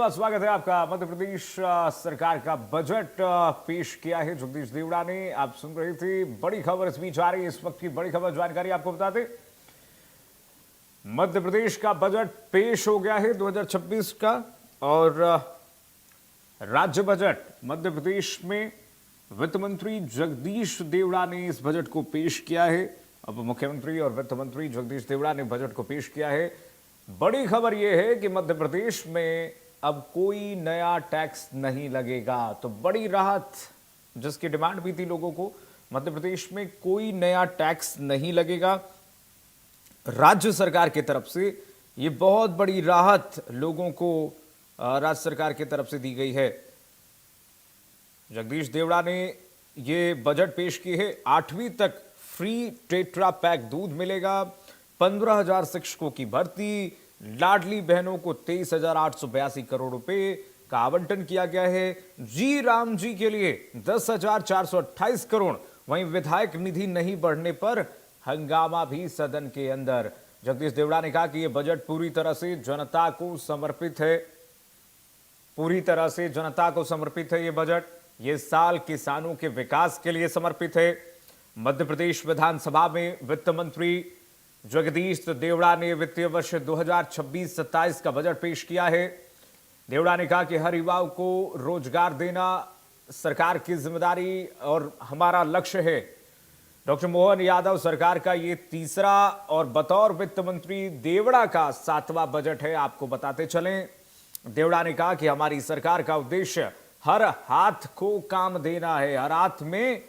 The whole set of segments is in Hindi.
स्वागत है आपका। मध्य प्रदेश सरकार का बजट पेश किया है जगदीश देवड़ा ने। आप सुन रहे थे बड़ी खबर इस बीच आ रही है। इस वक्त की बड़ी खबर जानकारी आपको बता दें, मध्य प्रदेश का बजट पेश हो गया है 2026 का। और राज्य बजट मध्य प्रदेश में वित्त मंत्री जगदीश देवड़ा ने इस बजट को पेश किया है। अब मुख्यमंत्री और वित्त मंत्री जगदीश देवड़ा ने बजट को पेश किया है। बड़ी खबर यह है कि मध्य प्रदेश में अब कोई नया टैक्स नहीं लगेगा। तो बड़ी राहत जिसकी डिमांड भी थी लोगों को, मध्य प्रदेश में कोई नया टैक्स नहीं लगेगा। राज्य सरकार की तरफ से ये बहुत बड़ी राहत लोगों को राज्य सरकार की तरफ से दी गई है। जगदीश देवड़ा ने ये बजट पेश की है। 8वीं तक फ्री टेट्रा पैक दूध मिलेगा, 15,000 शिक्षकों की भर्ती, लाडली बहनों को 23,882 करोड़ रुपए का आवंटन किया गया है। जी राम जी के लिए 10,428 करोड़। वहीं विधायक निधि नहीं बढ़ने पर हंगामा भी सदन के अंदर। जगदीश देवड़ा ने कहा कि यह बजट पूरी तरह से जनता को समर्पित है। पूरी तरह से जनता को समर्पित है ये बजट। ये साल किसानों के विकास के लिए समर्पित है। मध्य प्रदेश विधानसभा में वित्त मंत्री जगदीश देवड़ा ने वित्तीय वर्ष 2026-27 का बजट पेश किया है। देवड़ा ने कहा कि हर युवाओं को रोजगार देना सरकार की जिम्मेदारी और हमारा लक्ष्य है। डॉक्टर मोहन यादव सरकार का ये तीसरा और बतौर वित्त मंत्री देवड़ा का 7वां बजट है। आपको बताते चलें, देवड़ा ने कहा कि हमारी सरकार का उद्देश्य हर हाथ को काम देना है, हर हाथ में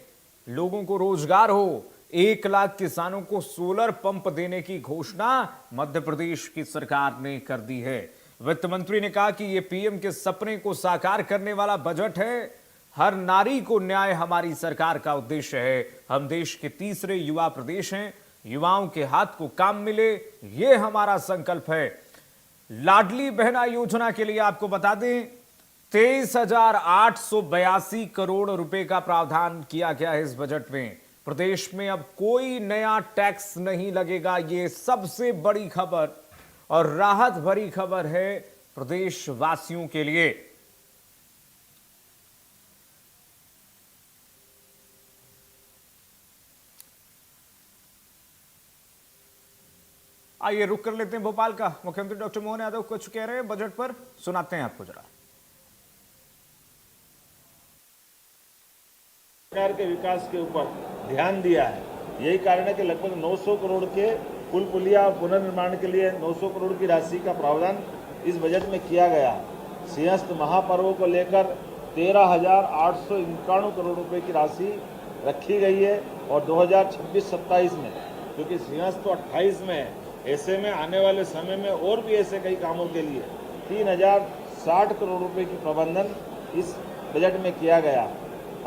लोगों को रोजगार हो। 1 लाख किसानों को सोलर पंप देने की घोषणा मध्य प्रदेश की सरकार ने कर दी है। वित्त मंत्री ने कहा कि यह पीएम के सपने को साकार करने वाला बजट है। हर नारी को न्याय हमारी सरकार का उद्देश्य है। हम देश के तीसरे युवा प्रदेश हैं। युवाओं के हाथ को काम मिले, ये हमारा संकल्प है। लाडली बहना योजना के लिए आपको बता दें 23,882 करोड़ रुपए का प्रावधान किया गया है इस बजट में। प्रदेश में अब कोई नया टैक्स नहीं लगेगा। ये सबसे बड़ी खबर और राहत भरी खबर है प्रदेश वासियों के लिए। आइए रुक कर लेते हैं भोपाल का। मुख्यमंत्री डॉक्टर मोहन यादव कुछ कह रहे हैं बजट पर, सुनाते हैं आपको जरा। सरकार के विकास के ऊपर ध्यान दिया है। यही कारण है कि लगभग 900 करोड़ के पुल पुलिया पुनर्निर्माण के लिए 900 करोड़ की राशि का प्रावधान इस बजट में किया गया है। सिंहस्थ महापर्व को लेकर 13,891 करोड़ रुपए की राशि रखी गई है। और 2026-27 में, क्योंकि सिंहस्थ तो 28 में है, ऐसे में आने वाले समय में और भी ऐसे कई कामों के लिए 3,060 करोड़ रुपए की प्रबंधन इस बजट में किया गया।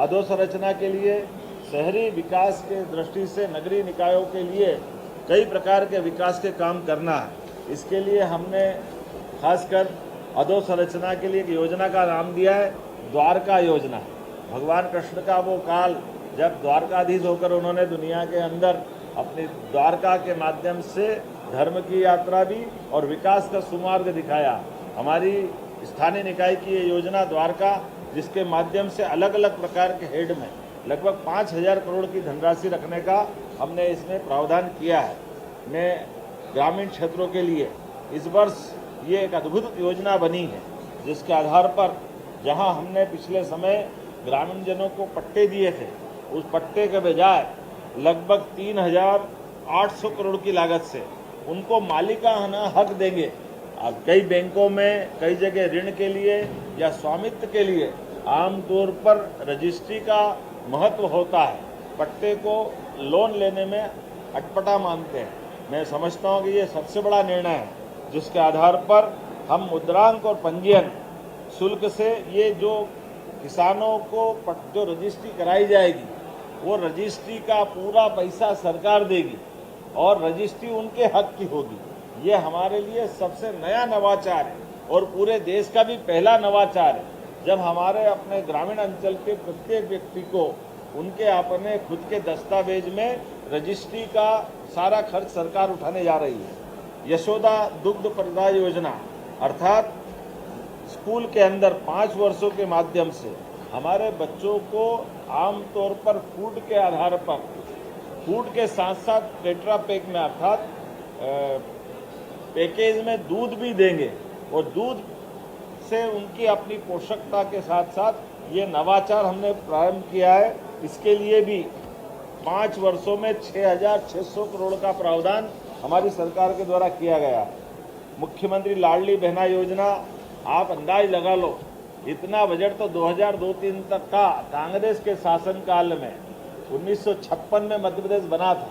अधोसंरचना के लिए, शहरी विकास के दृष्टि से नगरीय निकायों के लिए कई प्रकार के विकास के काम करना है। इसके लिए हमने खासकर अधोसंरचना के लिए एक योजना का नाम दिया है द्वारका योजना। भगवान कृष्ण का वो काल जब द्वारकाधीश होकर उन्होंने दुनिया के अंदर अपनी द्वारका के माध्यम से धर्म की यात्रा भी और विकास का सुमार्ग दिखाया। हमारी स्थानीय निकाय की ये योजना द्वारका, जिसके माध्यम से अलग अलग प्रकार के हेड में लगभग 5,000 करोड़ की धनराशि रखने का हमने इसमें प्रावधान किया है। मैं ग्रामीण क्षेत्रों के लिए इस वर्ष ये एक अद्भुत योजना बनी है, जिसके आधार पर जहां हमने पिछले समय ग्रामीण जनों को पट्टे दिए थे, उस पट्टे के बजाय लगभग 3,800 करोड़ की लागत से उनको मालिकाना हक देंगे। अब कई बैंकों में कई जगह ऋण के लिए या स्वामित्व के लिए आमतौर पर रजिस्ट्री का महत्व होता है। पट्टे को लोन लेने में अटपटा मानते हैं। मैं समझता हूँ कि ये सबसे बड़ा निर्णय है, जिसके आधार पर हम मुद्रांक और पंजीयन शुल्क से ये जो किसानों को जो रजिस्ट्री कराई जाएगी, वो रजिस्ट्री का पूरा पैसा सरकार देगी और रजिस्ट्री उनके हक की होगी। ये हमारे लिए सबसे नया नवाचार है और पूरे देश का भी पहला नवाचार है, जब हमारे अपने ग्रामीण अंचल के प्रत्येक व्यक्ति को उनके अपने खुद के दस्तावेज में रजिस्ट्री का सारा खर्च सरकार उठाने जा रही है। यशोदा दुग्ध प्रदाय योजना, अर्थात स्कूल के अंदर 5 वर्षों के माध्यम से हमारे बच्चों को आमतौर पर फूड के आधार पर, फूड के साथ साथ टेट्रा पैक में अर्थात पैकेज में दूध भी देंगे और दूध से उनकी अपनी पोषकता के साथ साथ ये नवाचार हमने प्रारंभ किया है। इसके लिए भी 5 वर्षों में 6,600 करोड़ का प्रावधान हमारी सरकार के द्वारा किया गया। मुख्यमंत्री लाडली बहना योजना, आप अंदाज लगा लो, इतना बजट तो 2002-03 तक का कांग्रेस के शासनकाल में 1956 में मध्य प्रदेश बना था।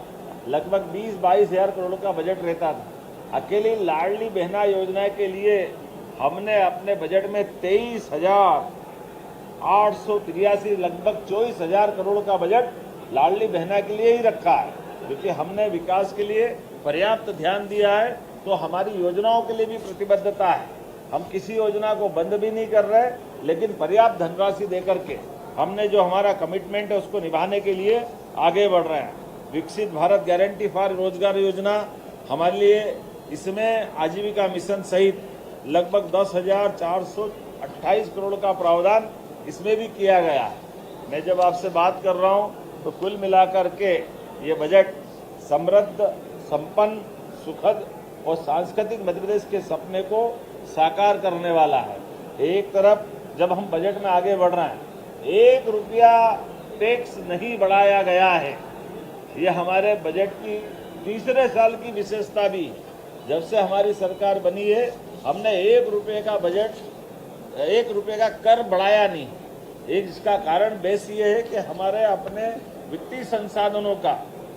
लगभग 20-22 हज़ार करोड़ का बजट रहता था। अकेली लाडली बहना योजना के लिए हमने अपने बजट में 23,883 लगभग 24,000 करोड़ का बजट लाडली बहना के लिए ही रखा है, क्योंकि हमने विकास के लिए पर्याप्त ध्यान दिया है। तो हमारी योजनाओं के लिए भी प्रतिबद्धता है। हम किसी योजना को बंद भी नहीं कर रहे, लेकिन पर्याप्त धनराशि देकर के हमने जो हमारा कमिटमेंट है उसको निभाने के लिए आगे बढ़ रहे हैं। विकसित भारत गारंटी फॉर रोजगार योजना हमारे लिए, इसमें आजीविका मिशन सहित लगभग 10,428 करोड़ का प्रावधान इसमें भी किया गया है। मैं जब आपसे बात कर रहा हूं तो कुल मिलाकर के ये बजट समृद्ध, संपन्न, सुखद और सांस्कृतिक मध्य प्रदेश के सपने को साकार करने वाला है। एक तरफ जब हम बजट में आगे बढ़ रहे हैं, 1 रुपया टैक्स नहीं बढ़ाया गया है। ये हमारे बजट की तीसरे साल की विशेषता भी है। जब से हमारी सरकार बनी है, हमने 1 रुपये का बजट, 1 रुपये का कर बढ़ाया नहीं। एक इसका कारण बेस ये है कि हमारे अपने वित्तीय संसाधनों का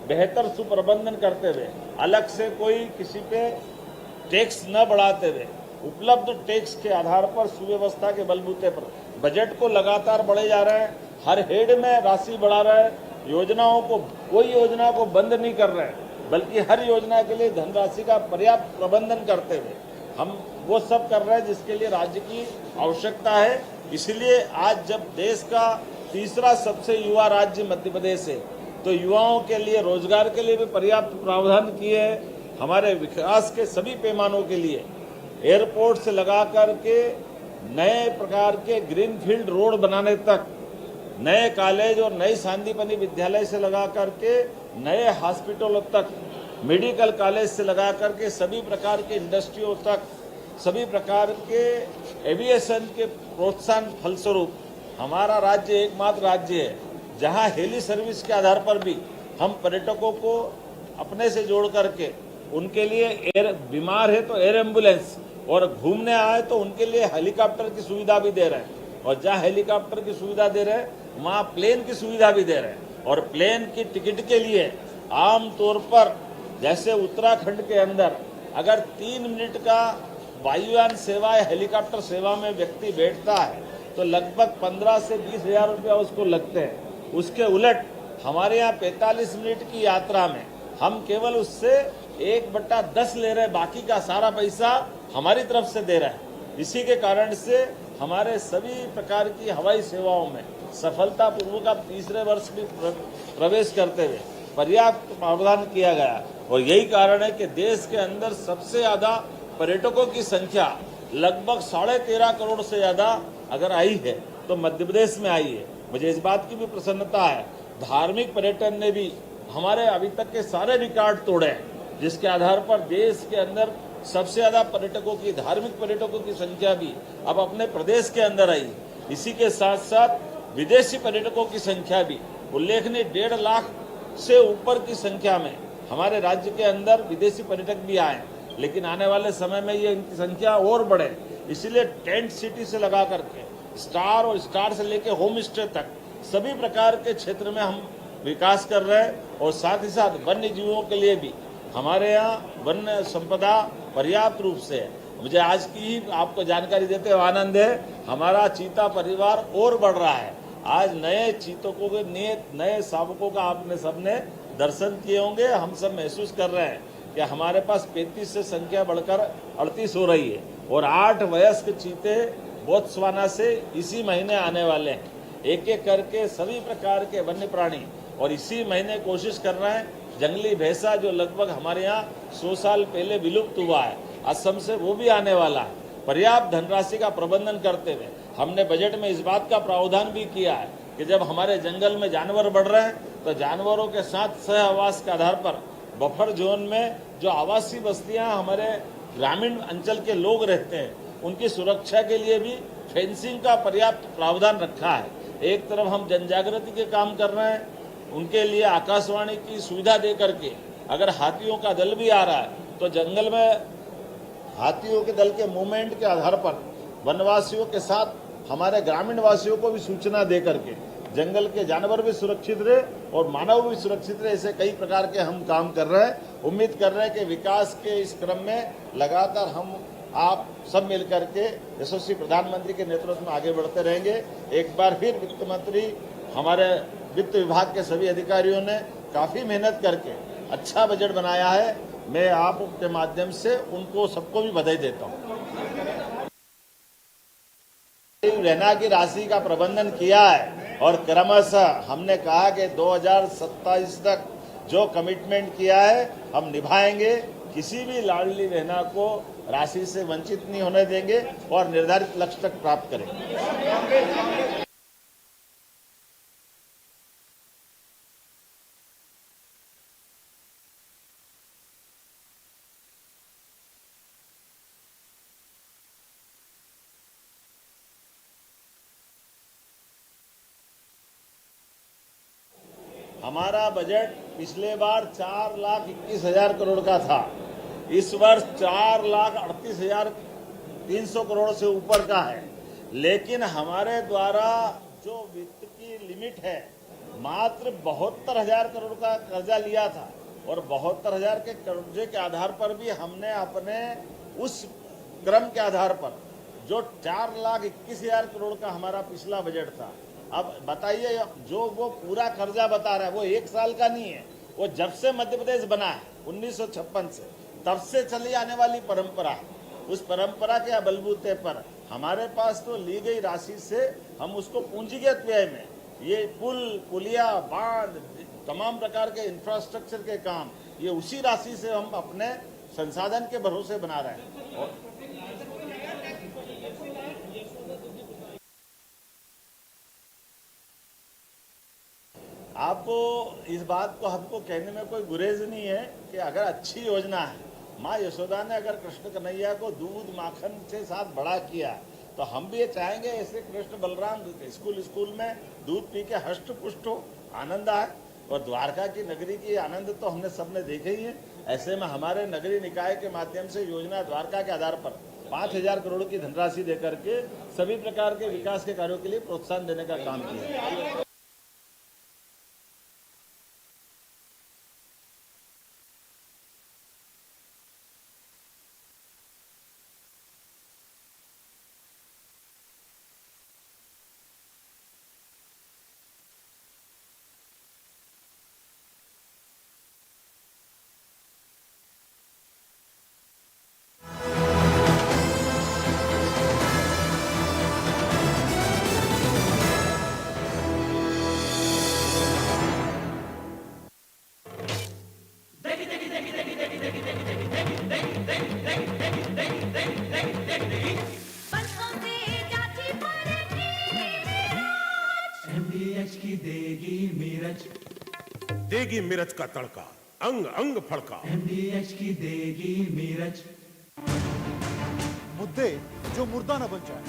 बेहतर सुप्रबंधन करते हुए, अलग से कोई किसी पे टैक्स न बढ़ाते हुए, उपलब्ध टैक्स के आधार पर सुव्यवस्था के बलबूते पर बजट को लगातार बढ़े जा रहे हैं। हर हेड में राशि बढ़ा रहे हैं। योजनाओं को, कोई योजना को बंद नहीं कर रहे हैं, बल्कि हर योजना के लिए धनराशि का पर्याप्त प्रबंधन करते हुए हम वो सब कर रहे हैं जिसके लिए राज्य की आवश्यकता है। इसलिए आज जब देश का तीसरा सबसे युवा राज्य मध्य प्रदेश है, तो युवाओं के लिए, रोजगार के लिए भी पर्याप्त प्रावधान किए हैं। हमारे विकास के सभी पैमानों के लिए एयरपोर्ट से लगा करके नए प्रकार के ग्रीनफील्ड रोड बनाने तक, नए कॉलेज और नई सांदीपनी विद्यालय से लगा करके नए हॉस्पिटलों तक, मेडिकल कॉलेज से लगा करके सभी प्रकार के इंडस्ट्रियों तक, सभी प्रकार के एविएशन के प्रोत्साहन फलस्वरूप हमारा राज्य एकमात्र राज्य है जहां हेली सर्विस के आधार पर भी हम पर्यटकों को अपने से जोड़ करके उनके लिए बीमार है तो एयर एम्बुलेंस, और घूमने आए तो उनके लिए हेलीकॉप्टर की सुविधा भी दे रहे हैं। और जहां हेलीकॉप्टर की सुविधा दे रहे हैं, वहां प्लेन की सुविधा भी दे रहे हैं। और प्लेन की टिकट के लिए आम तौर पर, जैसे उत्तराखंड के अंदर अगर 3 मिनट का वायुयान सेवा या हेलीकॉप्टर सेवा में व्यक्ति बैठता है तो लगभग 15 से 20 हज़ार रुपया उसको लगते हैं। उसके उलट हमारे यहाँ 45 मिनट की यात्रा में हम केवल उससे 1/10 ले रहे हैं, बाकी का सारा पैसा हमारी तरफ से दे रहे हैं। इसी के कारण से हमारे सभी प्रकार की हवाई सेवाओं में सफलतापूर्वक अब तीसरे वर्ष में प्रवेश करते हुए पर्याप्त प्रावधान किया गया। और यही कारण है कि देश के अंदर सबसे ज़्यादा पर्यटकों की संख्या लगभग 13.5 करोड़ से ज़्यादा अगर आई है तो मध्य प्रदेश में आई है। मुझे इस बात की भी प्रसन्नता है, धार्मिक पर्यटन ने भी हमारे अभी तक के सारे रिकॉर्ड तोड़े हैं, जिसके आधार पर देश के अंदर सबसे ज़्यादा पर्यटकों की, धार्मिक पर्यटकों की संख्या भी अब अपने प्रदेश के अंदर आई। इसी के साथ साथ विदेशी पर्यटकों की संख्या भी उल्लेखनीय 1.5 लाख से ऊपर की संख्या में हमारे राज्य के अंदर विदेशी पर्यटक भी आए। लेकिन आने वाले समय में ये इनकी संख्या और बढ़े, इसलिए टेंट सिटी से लगा करके स्टार और स्टार से लेकर होम स्टे तक सभी प्रकार के क्षेत्र में हम विकास कर रहे हैं। और साथ ही साथ वन्य जीवों के लिए भी हमारे यहाँ वन्य संपदा पर्याप्त रूप से है। मुझे आज की ही आपको जानकारी देते हुए आनंद है, हमारा चीता परिवार और बढ़ रहा है। आज नए चीतकों के, नए शावकों का आपने सबने दर्शन किए होंगे। हम सब महसूस कर रहे हैं कि हमारे पास 35 से संख्या बढ़कर 38 हो रही है। और 8 वयस्क चीते बोत्सवाना से इसी महीने आने वाले हैं। एक एक करके सभी प्रकार के वन्य प्राणी, और इसी महीने कोशिश कर रहे हैं जंगली भैंसा जो लगभग हमारे यहाँ 100 साल पहले विलुप्त हुआ है, असम से, वो भी आने वाला है। पर्याप्त धनराशि का प्रबंधन करते हुए हमने बजट में इस बात का प्रावधान भी किया है कि जब हमारे जंगल में जानवर बढ़ रहे हैं तो जानवरों के साथ सह आवास के आधार पर बफर जोन में जो आवासीय बस्तियां हमारे ग्रामीण अंचल के लोग रहते हैं उनकी सुरक्षा के लिए भी फेंसिंग का पर्याप्त प्रावधान रखा है। एक तरफ हम जनजागृति के काम कर रहे हैं, उनके लिए आकाशवाणी की सुविधा दे करके अगर हाथियों का दल भी आ रहा है तो जंगल में हाथियों के दल के मूवमेंट के आधार पर वनवासियों के साथ हमारे ग्रामीण वासियों को भी सूचना दे करके जंगल के जानवर भी सुरक्षित रहे और मानव भी सुरक्षित रहे, ऐसे कई प्रकार के हम काम कर रहे हैं। उम्मीद कर रहे हैं कि विकास के इस क्रम में लगातार हम आप सब मिल करके यशस्वी प्रधानमंत्री के नेतृत्व में आगे बढ़ते रहेंगे। एक बार फिर वित्त मंत्री हमारे वित्त विभाग के सभी अधिकारियों ने काफ़ी मेहनत करके अच्छा बजट बनाया है। मैं आपके माध्यम से उनको सबको भी बधाई देता हूँ। रहना की राशि का प्रबंधन किया है और क्रमशः हमने कहा कि 2027 तक जो कमिटमेंट किया है हम निभाएंगे। किसी भी लाडली बहना को राशि से वंचित नहीं होने देंगे और निर्धारित लक्ष्य तक प्राप्त करेंगे। हमारा बजट पिछले बार 4,21,000 करोड़ का था, इस वर्ष 4,38,300 करोड़ से ऊपर का है। लेकिन हमारे द्वारा जो वित्त की लिमिट है मात्र 72,000 करोड़ का कर्जा लिया था और 72,000 के कर्जे के आधार पर भी हमने अपने उस क्रम के आधार पर जो 4,21,000 करोड़ का हमारा पिछला बजट था, अब बताइए जो वो पूरा कर्जा बता रहा है वो एक साल का नहीं है, वो जब से मध्य प्रदेश बना है 1956 से तब से चली आने वाली परंपरा है। उस परंपरा के बलबूते पर हमारे पास तो ली गई राशि से हम उसको पूंजीगत व्यय में ये पुल पुलिया बांध तमाम प्रकार के इंफ्रास्ट्रक्चर के काम ये उसी राशि से हम अपने संसाधन के भरोसे बना रहे हैं। और आपको इस बात को हमको कहने में कोई गुरेज नहीं है कि अगर अच्छी योजना है, माँ यशोदा ने अगर कृष्ण कन्हैया को दूध माखन से साथ बड़ा किया तो हम भी ये चाहेंगे ऐसे कृष्ण बलराम स्कूल में दूध पी के हष्ट पुष्ट हो, आनंद आए। और द्वारका की नगरी की आनंद तो हमने सबने देखे ही है। ऐसे में हमारे नगरीय निकाय के माध्यम से योजना द्वारका के आधार पर 5,000 करोड़ की धनराशि देकर के सभी प्रकार के विकास के कार्यों के लिए प्रोत्साहन देने का काम किया। देगी मिर्च का तड़का, अंग अंग फड़का। MDH की देगी मिर्च। मुद्दे जो मुर्दा न बन जाए,